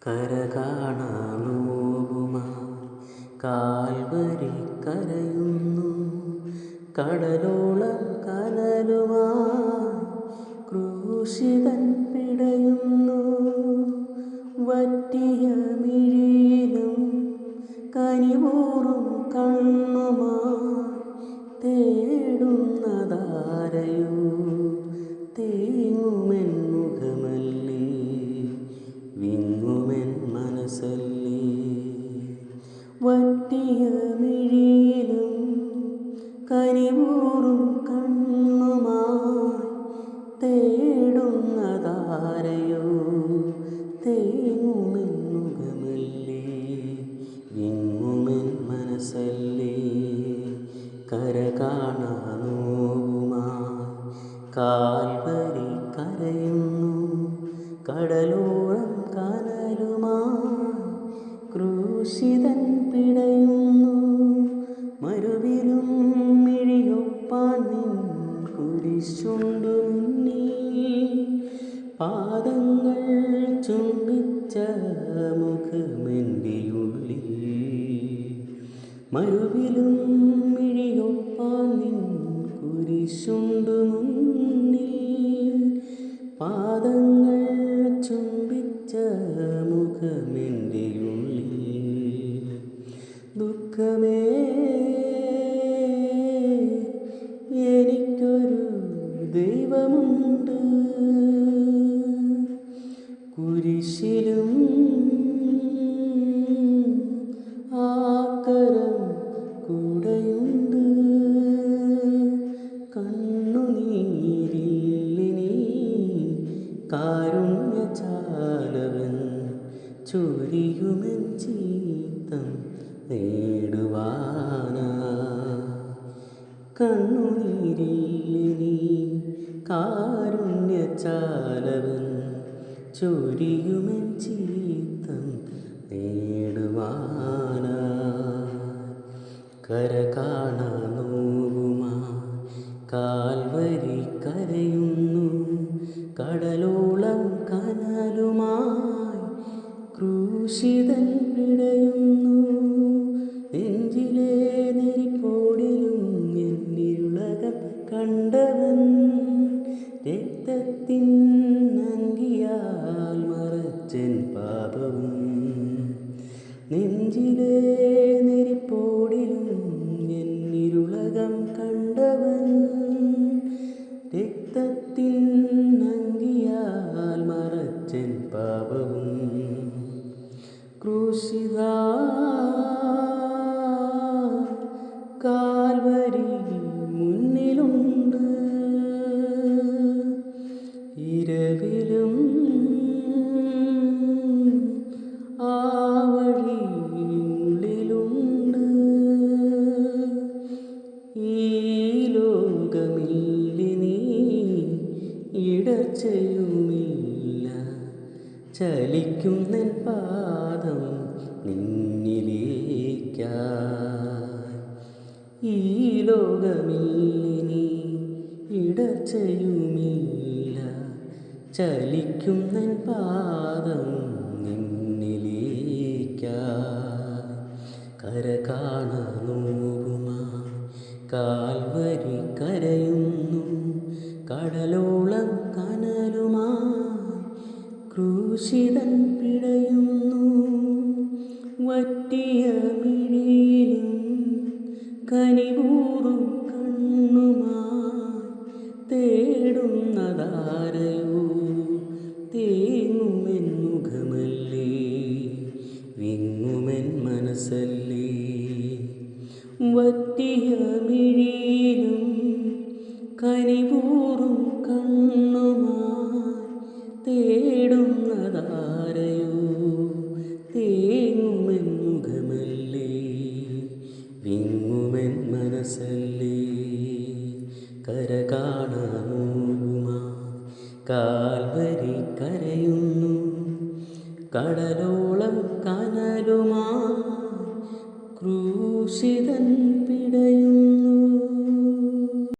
കരകാണാനോവുമാ Calvary കരയുന്നു. കടലോളം കനലുമായി ക്രൂശിതൻ പിടയുന്നു. വറ്റിയ മിഴിയിലും കനിവൂറും കണ്ണുമായി തേടുന്നതാരയോ? തേങ്ങുമെൻ മുഖമല്ലേ, വിങ്ങുമെൻ മനസ്സല്ലേ. വറ്റിയ മിഴിയിലും കനിവൂറും കണ്ണുമായി തേടുന്നതാരയോ? തേങ്ങുമെൻ മുഖമല്ലേ, വിങ്ങുമെൻ മനസ്സല്ലേ. കരകാണാനോവുമായി കാൽവരി കരയുന്നു. കടലോളം കനലുമായി ക്രൂശിതൻ പിടയുന്നു. മരുവിലും മിഴിയൊപ്പാൻ നിൻ കുരിശുണ്ടു മുന്നിൽ. പാദങ്ങൾ ചുംബിച്ച മുഖമെൻ്റെ ഉള്ളിൽ. മരുവിലും മിഴിയൊപ്പാൻ നിൻ കുരിശുണ്ടു മുന്നിൽ. പാദങ്ങൾ ചുംബിച്ച മുഖമെൻ്റെ ഉള്ളിൽ. ദുഃഖമേ, എനിക്കൊരു ദൈവമുണ്ട്. കുരിശിലും ആ കരം കൂടെയുണ്ട്. കണ്ണുനീരില്ലിനി കാരുണ്യചാലവൻ ചൊരിയുമെൻ ചിത്തം നേടുവാനാ. കണ്ണുനീരില്ലിനി കാരുണ്യചാലവൻ ചൊരിയുമെൻ ചിത്തം നേടുവാനാ. കരകാണാനോവുമായി കാൽവരി കരയുന്നു. കടലോളം കനലുമായി ക്രൂശിതൻ പിടയുന്നു. നെഞ്ചിലെ നെരിപ്പോടിലും എന്നിരുളകം കണ്ടവൻ രക്തത്തിൻ അങ്കിയാൽ മറച്ചൻ പാപവും. നെഞ്ചിലെ നെരിപ്പോടിലും എന്നിരുളകം കണ്ടവൻ രക്തത്തിൻ അങ്കിയാൽ മറച്ചൻ പാപവും. ക്രൂശിത കാൽവരി മുന്നിലുണ്ട്. ഇരവിലും ആ വഴി ഉള്ളിലുണ്ട്. ഈ ലോകമില്ലിനി ഇടർച്ചയുമില്ല. ചലിക്കുന്നൻ പാദം നിന്നിലേക്കായി. ഈ ലോകമില്ലിനി ഇടർച്ചയുമില്ല. ചലിക്കുന്നൻ പാദം നിന്നിലേക്കായി. കരകാണാനോവുമായി കാൽവരി കരയുന്നു. കടലോളം കനലുമായി ക്രൂശിതൻ പിടയുന്നു. വറ്റിയ മിഴിയിലും കനിവൂറും കണ്ണുമായി തേടുന്നതാരയോ? തേങ്ങുമെൻ മുഖമല്ലേ, വിങ്ങുമെൻ മനസ്സല്ലേ. വറ്റിയ മിഴിയിലും കനിവൂറും കണ്ണുമായി തേടുന്നതാരയോ? തേങ്ങുമെൻ മുഖമല്ലേ, വിങ്ങുമെൻ മനസ്സല്ലേ. കരകാണാനോവുമായി കാൽവരി കരയുന്നു. കടലോളം കനലുമായി ക്രൂശിതൻ